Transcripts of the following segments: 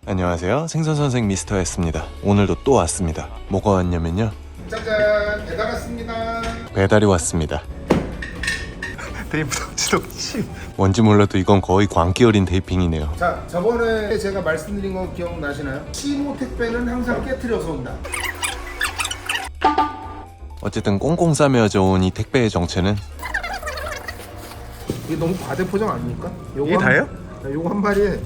안녕하세요, 생선선생 미스터였습니다. 오늘도 또 왔습니다. 뭐가 왔냐면요, 짜잔, 배달 왔습니다. 배달이 왔습니다. 테이프 덕지덕지. 뭔지 몰라도 이건 거의 광기 어린 테이핑이네요. 자, 저번에 제가 말씀드린 거 기억나시나요? 시모 택배는 항상 깨트려서 온다. 어쨌든 꽁꽁 싸매어져 온 이 택배의 정체는 이게 너무 과대포장 아닙니까? 이게 다예요? 요거 한 마리에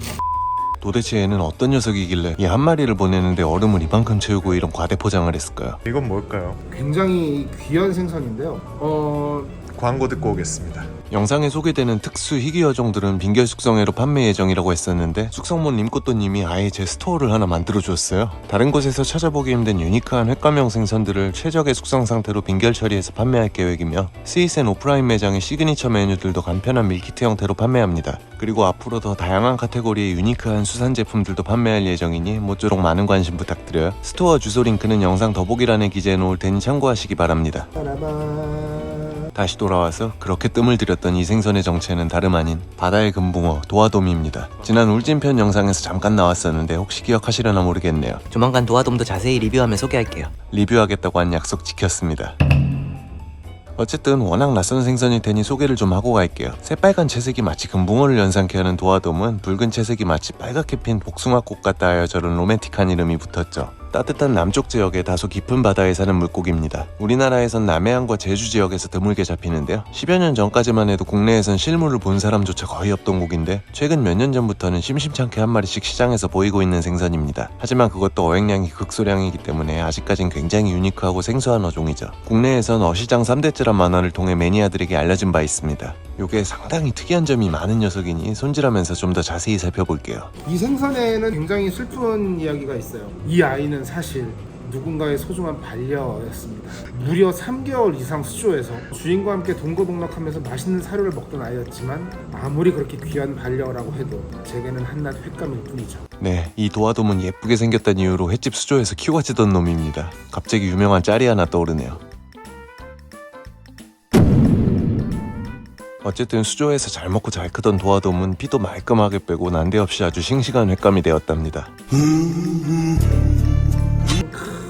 도대체 얘는 어떤 녀석이길래 이 한 마리를 보내는데 얼음을 이만큼 채우고 이런 과대포장을 했을까요? 이건 뭘까요? 굉장히 귀한 생선인데요. 광고 듣고 오겠습니다. 영상에 소개되는 특수 희귀 어종들은 빈결 숙성회로 판매 예정이라고 했었는데 숙성몬 림꼬또님이 아예 제 스토어를 하나 만들어주었어요. 다른 곳에서 찾아보기 힘든 유니크한 횟감형 생선들을 최적의 숙성 상태로 빈결 처리해서 판매할 계획이며 스위스앤 오프라인 매장의 시그니처 메뉴들도 간편한 밀키트 형태로 판매합니다. 그리고 앞으로 더 다양한 카테고리의 유니크한 수산 제품들도 판매할 예정이니 모쪼록 많은 관심 부탁드려요. 스토어 주소 링크는 영상 더보기란에 기재해 놓을 테니 참고하시기 바랍니다. 다시 돌아와서 그렇게 뜸을 들였던 이 생선의 정체는 다름 아닌 바다의 금붕어 도화돔입니다. 지난 울진편 영상에서 잠깐 나왔었는데 혹시 기억하시려나 모르겠네요. 조만간 도화돔도 자세히 리뷰하면 소개할게요. 리뷰하겠다고 한 약속 지켰습니다. 어쨌든 워낙 낯선 생선일 테니 소개를 좀 하고 갈게요. 새빨간 채색이 마치 금붕어를 연상케 하는 도화돔은 붉은 채색이 마치 빨갛게 핀 복숭아꽃 같다 하여 저런 로맨틱한 이름이 붙었죠. 따뜻한 남쪽 지역의 다소 깊은 바다에 사는 물고기입니다. 우리나라에선 남해안과 제주 지역에서 드물게 잡히는데요. 10여 년 전까지만 해도 국내에선 실물을 본 사람조차 거의 없던 고기인데 최근 몇 년 전부터는 심심찮게 한 마리씩 시장에서 보이고 있는 생선입니다. 하지만 그것도 어획량이 극소량이기 때문에 아직까진 굉장히 유니크하고 생소한 어종이죠. 국내에선 어시장 3대째란 만화를 통해 매니아들에게 알려진 바 있습니다. 요게 상당히 특이한 점이 많은 녀석이니 손질하면서 좀 더 자세히 살펴볼게요. 이 생선에는 굉장히 슬픈 이야기가 있어요. 이 아이는 사실 누군가의 소중한 반려였습니다. 무려 3개월 이상 수조에서 주인과 함께 동거동락하면서 맛있는 사료를 먹던 아이였지만 아무리 그렇게 귀한 반려라고 해도 제게는 한낱 횟감일 뿐이죠. 네, 이 도화돔은 예쁘게 생겼다는 이유로 횟집 수조에서 키워지던 놈입니다. 갑자기 유명한 짤이 하나 떠오르네요. 어쨌든 수조에서 잘 먹고 잘 크던 도화돔은 피도 말끔하게 빼고 난데없이 아주 싱싱한 횟감이 되었답니다.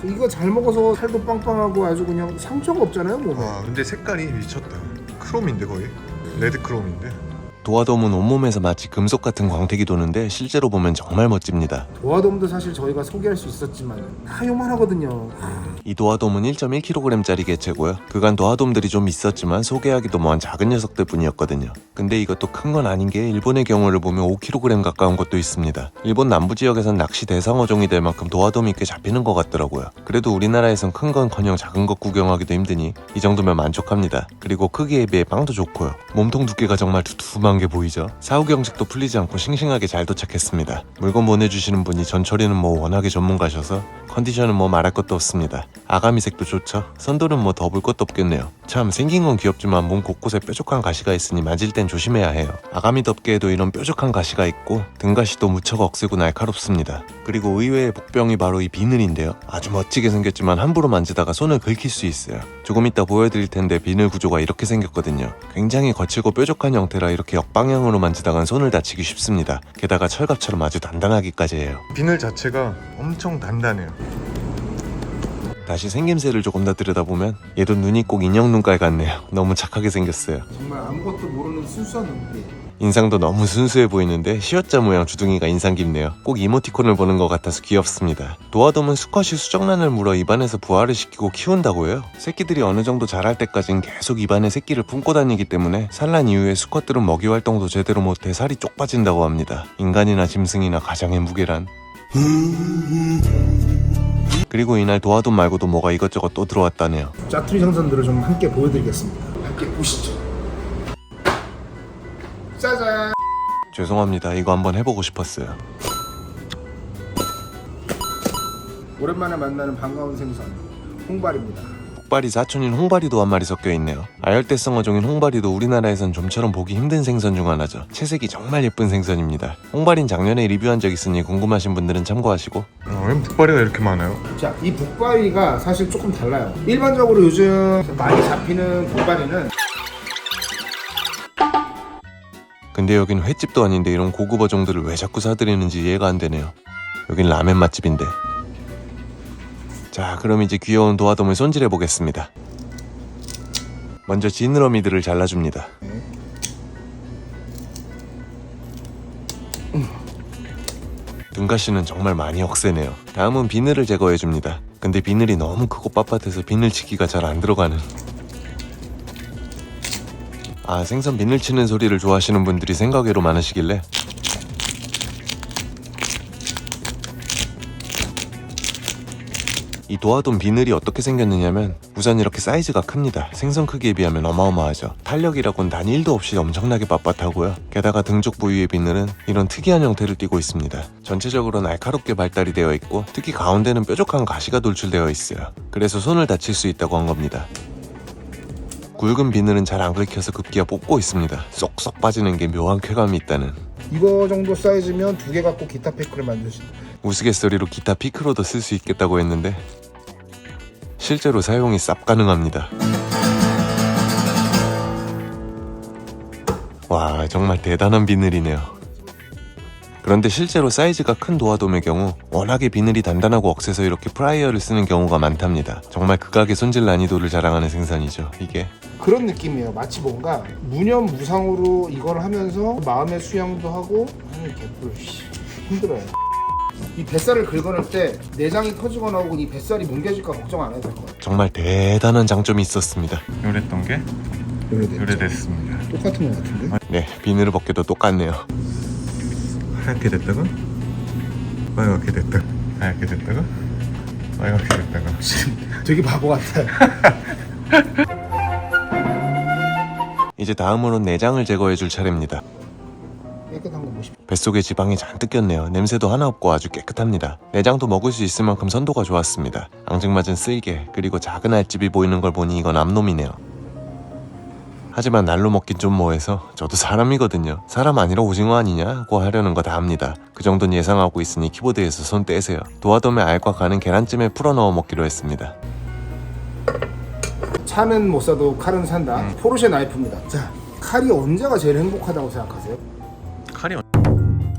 이거 잘 먹어서 살도 빵빵하고 아주 그냥 상처가 없잖아요, 몸에. 근데 색깔이 미쳤다. 크롬인데 거의? 레드 크롬인데? 도화돔은 온몸에서 마치 금속 같은 광택이 도는데 실제로 보면 정말 멋집니다. 도화돔도 사실 저희가 소개할 수 있었지만 다 요만하거든요. 이 도화돔은 1.1kg짜리 개체고요. 그간 도화돔들이 좀 있었지만 소개하기도 뭐한 작은 녀석들 뿐이었거든요. 근데 이것도 큰 건 아닌 게 일본의 경우를 보면 5kg 가까운 것도 있습니다. 일본 남부 지역에선 낚시 대상어종이 될 만큼 도화돔이 꽤 잡히는 것 같더라고요. 그래도 우리나라에선 큰 건커녕 작은 것 구경하기도 힘드니 이 정도면 만족합니다. 그리고 크기에 비해 빵도 좋고요. 몸통 두께가 정말 두툼한 게 보이죠? 사후 경직도 풀리지 않고 싱싱하게 잘 도착했습니다. 물건 보내주시는 분이 전처리는 뭐 워낙에 전문가셔서 컨디션은 뭐 말할 것도 없습니다. 아가미색도 좋죠? 선도는 뭐 더 볼 것도 없겠네요. 참 생긴 건 귀엽지만 몸 곳곳에 뾰족한 가시가 있으니 만질 땐 조심해야 해요. 아가미 덮개에도 이런 뾰족한 가시가 있고 등가시도 무척 억세고 날카롭습니다. 그리고 의외의 복병이 바로 이 비늘인데요. 아주 멋지게 생겼지만 함부로 만지다가 손을 긁힐 수 있어요. 조금 이따 보여드릴 텐데 비늘 구조가 이렇게 생겼거든요. 굉장히 거칠고 뾰족한 형태라 이렇게 역방향으로 만지다간 손을 다치기 쉽습니다. 게다가 철갑처럼 아주 단단하기까지 해요. 비늘 자체가 엄청 단단해요. 다시 생김새를 조금 더 들여다보면 얘도 눈이 꼭 인형 눈깔 같네요. 너무 착하게 생겼어요. 정말 아무것도 모르는 순수한 눈빛. 인상도 너무 순수해 보이는데 시어자 모양 주둥이가 인상 깊네요. 꼭 이모티콘을 보는 것 같아서 귀엽습니다. 도화돔은 수컷이 수정란을 물어 입안에서 부화를 시키고 키운다고 해요. 새끼들이 어느 정도 자랄 때까지는 계속 입안에 새끼를 품고 다니기 때문에 산란 이후에 수컷들은 먹이 활동도 제대로 못해 살이 쪽 빠진다고 합니다. 인간이나 짐승이나 가장의 무게란. 그리고 이날 도화돔 말고도 뭐가 이것저것 또 들어왔다네요. 짜투리 생선들을 좀 함께 보여드리겠습니다. 함께 보시죠. 짜잔. 죄송합니다. 이거 한번 해보고 싶었어요. 오랜만에 만나는 반가운 생선 홍발입니다. 북발이 사촌인 홍바리도 한 마리 섞여있네요. 아열대성 어종인 홍바리도 우리나라에선 좀처럼 보기 힘든 생선 중 하나죠. 채색이 정말 예쁜 생선입니다. 홍바리는 작년에 리뷰한 적 있으니 궁금하신 분들은 참고하시고. 왜 북바리가 이렇게 많아요? 자, 이 북바리가 사실 조금 달라요. 일반적으로 요즘 많이 잡히는 북바리는 근데 여긴 횟집도 아닌데 이런 고급 어종들을 왜 자꾸 사들이는지 이해가 안 되네요. 여긴 라멘 맛집인데. 자, 그럼 이제 귀여운 도화돔을 손질해 보겠습니다. 먼저 지느러미들을 잘라줍니다. 등가시는 정말 많이 억세네요. 다음은 비늘을 제거해줍니다. 근데 비늘이 너무 크고 빳빳해서 비늘치기가 잘 안 들어가는. 아, 생선 비늘 치는 소리를 좋아하시는 분들이 생각외로 많으시길래 이 도화돔 비늘이 어떻게 생겼느냐면 우선 이렇게 사이즈가 큽니다. 생선 크기에 비하면 어마어마하죠. 탄력이라고는 단 1도 없이 엄청나게 빳빳하고요. 게다가 등쪽 부위의 비늘은 이런 특이한 형태를 띠고 있습니다. 전체적으로 날카롭게 발달이 되어 있고 특히 가운데는 뾰족한 가시가 돌출되어 있어요. 그래서 손을 다칠 수 있다고 한 겁니다. 굵은 비늘은 잘 안 긁혀서 급기야 뽑고 있습니다. 쏙쏙 빠지는 게 묘한 쾌감이 있다는. 이거 정도 사이즈면 2개 갖고 기타 피크를 만들 수. 우스갯소리로 기타 피크로도 쓸 수 있겠다고 했는데 실제로 사용이 쌉 가능합니다. 와, 정말 대단한 비늘이네요. 그런데 실제로 사이즈가 큰 도화돔의 경우 워낙에 비늘이 단단하고 억세서 이렇게 프라이어를 쓰는 경우가 많답니다. 정말 극악의 손질 난이도를 자랑하는 생선이죠, 이게. 그런 느낌이에요. 마치 뭔가 무념무상으로 이걸 하면서 마음의 수양도 하고 하는 개뿔 힘들어요. 이 뱃살을 긁어낼 때 내장이 터지거나 혹은 이 뱃살이 뭉개질까 걱정 안 해도 될 것 같아요. 정말 대단한 장점이 있었습니다. 요랬던 게 요래됐습니다. 똑같은 것 같은데? 네, 비늘을 벗겨도 똑같네요. 하얗게 됐다가 빨갛게 됐다가 하얗게 됐다가 빨갛게 됐다가 되게 바보 같아요. 이제 다음으론 내장을 제거해줄 차례입니다. 깨끗한 거 보십시오. 뱃속에 지방이 잔뜩 꼈네요. 냄새도 하나 없고 아주 깨끗합니다. 내장도 먹을 수 있을 만큼 선도가 좋았습니다. 앙증맞은 쓸개 그리고 작은 알집이 보이는 걸 보니 이건 암놈이네요. 하지만 날로 먹긴 좀 뭐해서 저도 사람이거든요. 사람 아니라 오징어 아니냐고 하려는 거 다 합니다. 그 정도는 예상하고 있으니 키보드에서 손 떼세요. 도화돔의 알과 간은 계란찜에 풀어 넣어 먹기로 했습니다. 차는 못 사도 칼은 산다. 포르쉐 나이프입니다. 자, 칼이 언제가 제일 행복하다고 생각하세요?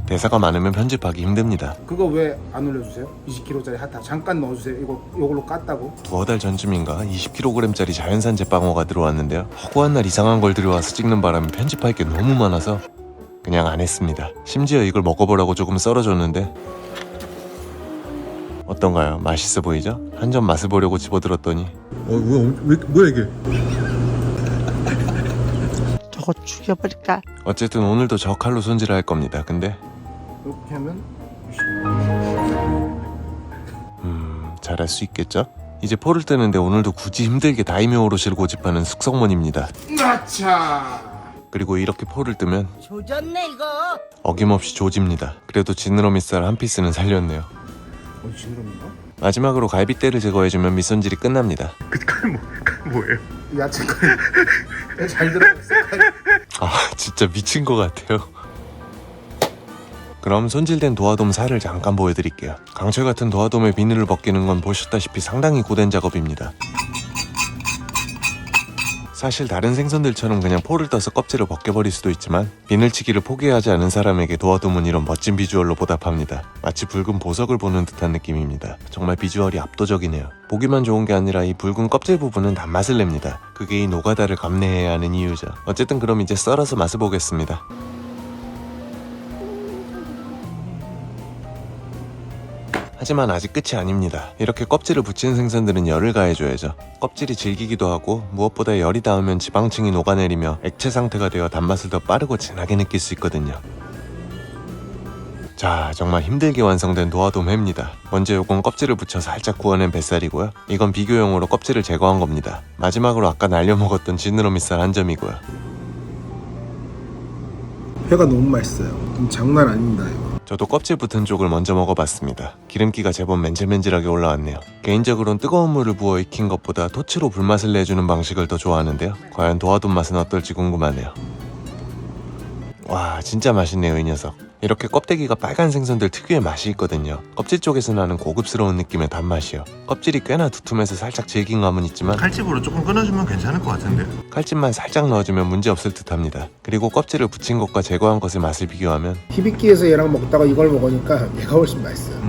대사가 많으면 편집하기 힘듭니다. 그거 왜 안 올려주세요? 20kg짜리 핫타 잠깐 넣어주세요. 이걸로 깠다고. 두어 달 전쯤인가 20kg짜리 자연산 제빵어가 들어왔는데요. 허구한 날 이상한 걸 들여와서 찍는 바람에 편집할 게 너무 많아서 그냥 안 했습니다. 심지어 이걸 먹어보라고 조금 썰어줬는데 어떤가요? 맛있어 보이죠? 한 점 맛을 보려고 집어들었더니 뭐야 이게? 저거 죽여버릴까? 어쨌든 오늘도 저 칼로 손질을 할 겁니다. 근데 이렇게 하면 잘할 수 있겠죠? 이제 포를 뜨는데 오늘도 굳이 힘들게 다이묘 오롯이를 고집하는 숙성몬입니다. 나차. 그리고 이렇게 포를 뜨면 조졌네 이거. 어김없이 조집니다. 그래도 지느러미살 한 피스는 살렸네요. 지느러미인가? 마지막으로 갈비대를 제거해주면 밑손질이 끝납니다. 칼 뭐예요? 야채 칼. 잘 들어갔어. 아, 진짜 미친 것 같아요. 그럼 손질된 도화돔 살을 잠깐 보여드릴게요. 강철 같은 도화돔의 비늘을 벗기는 건 보셨다시피 상당히 고된 작업입니다. 사실 다른 생선들처럼 그냥 포를 떠서 껍질을 벗겨버릴 수도 있지만 비늘치기를 포기하지 않은 사람에게 도화돔은 이런 멋진 비주얼로 보답합니다. 마치 붉은 보석을 보는 듯한 느낌입니다. 정말 비주얼이 압도적이네요. 보기만 좋은 게 아니라 이 붉은 껍질 부분은 단맛을 냅니다. 그게 이 노가다를 감내해야 하는 이유죠. 어쨌든 그럼 이제 썰어서 맛을 보겠습니다. 하지만 아직 끝이 아닙니다. 이렇게 껍질을 붙인 생선들은 열을 가해줘야죠. 껍질이 질기기도 하고 무엇보다 열이 닿으면 지방층이 녹아내리며 액체 상태가 되어 단맛을 더 빠르고 진하게 느낄 수 있거든요. 자, 정말 힘들게 완성된 도화돔 회입니다. 먼저 요건 껍질을 붙여 살짝 구워낸 뱃살이고요. 이건 비교용으로 껍질을 제거한 겁니다. 마지막으로 아까 날려먹었던 지느러미살 한 점이고요. 회가 너무 맛있어요. 장난 아닙니다 이거. 저도 껍질 붙은 쪽을 먼저 먹어봤습니다. 기름기가 제법 맨질맨질하게 올라왔네요. 개인적으로는 뜨거운 물을 부어 익힌 것보다 토치로 불맛을 내주는 방식을 더 좋아하는데요. 과연 도화돔 맛은 어떨지 궁금하네요. 와, 진짜 맛있네요, 이 녀석. 이렇게 껍데기가 빨간 생선들 특유의 맛이 있거든요. 껍질 쪽에서 나는 고급스러운 느낌의 단맛이요. 껍질이 꽤나 두툼해서 살짝 질긴 감은 있지만 칼집으로 조금 끊어주면 괜찮을 것 같은데. 칼집만 살짝 넣어주면 문제없을 듯합니다. 그리고 껍질을 붙인 것과 제거한 것의 맛을 비교하면 히비키에서 얘랑 먹다가 이걸 먹으니까 얘가 훨씬 맛있어요.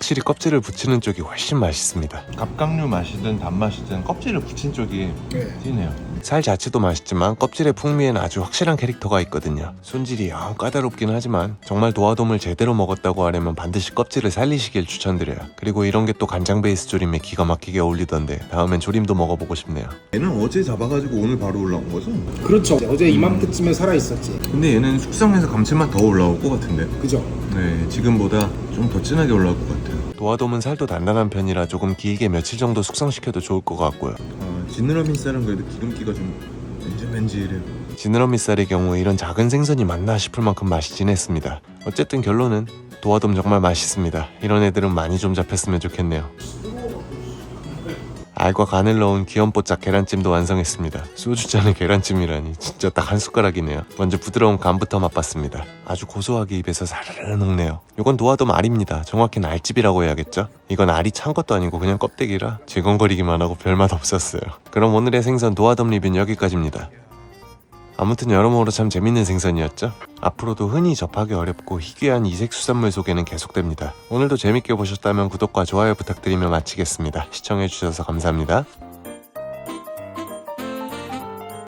확실히 껍질을 붙이는 쪽이 훨씬 맛있습니다. 갑각류 맛이든 단맛이든 껍질을 붙인 쪽이 튀네요. 살 자체도 맛있지만 껍질의 풍미에는 아주 확실한 캐릭터가 있거든요. 손질이 영 까다롭긴 하지만 정말 도화돔을 제대로 먹었다고 하려면 반드시 껍질을 살리시길 추천드려요. 그리고 이런 게 또 간장 베이스 조림에 기가 막히게 어울리던데 다음엔 조림도 먹어보고 싶네요. 얘는 어제 잡아가지고 오늘 바로 올라온 거죠? 그렇죠. 어제 이맘때쯤에 살아있었지. 근데 얘는 숙성해서 감칠맛 더 올라올 것 같은데. 그죠? 네, 지금보다 좀 더 진하게 올라올 것 같아요. 도화돔은 살도 단단한 편이라 조금 길게 며칠 정도 숙성시켜도 좋을 것 같고요. 지느러미 쌀은 그래도 기름기가 좀 맨질맨질해요. 지느러미 쌀의 경우 이런 작은 생선이 맞나 싶을 만큼 맛이 진했습니다. 어쨌든 결론은 도화돔 정말 맛있습니다. 이런 애들은 많이 좀 잡혔으면 좋겠네요. 알과 간을 넣은 귀염뽀짝 계란찜도 완성했습니다. 소주잔에 계란찜이라니 진짜 딱 한 숟가락이네요. 먼저 부드러운 간부터 맛봤습니다. 아주 고소하게 입에서 사르르 녹네요. 이건 도화돔 알입니다. 정확히는 알집이라고 해야겠죠? 이건 알이 찬 것도 아니고 그냥 껍데기라 질겅거리기만 하고 별맛 없었어요. 그럼 오늘의 생선 도화돔 리뷰는 여기까지입니다. 아무튼 여러모로 참 재밌는 생선이었죠? 앞으로도 흔히 접하기 어렵고 희귀한 이색 수산물 소개는 계속됩니다. 오늘도 재밌게 보셨다면 구독과 좋아요 부탁드리며 마치겠습니다. 시청해주셔서 감사합니다.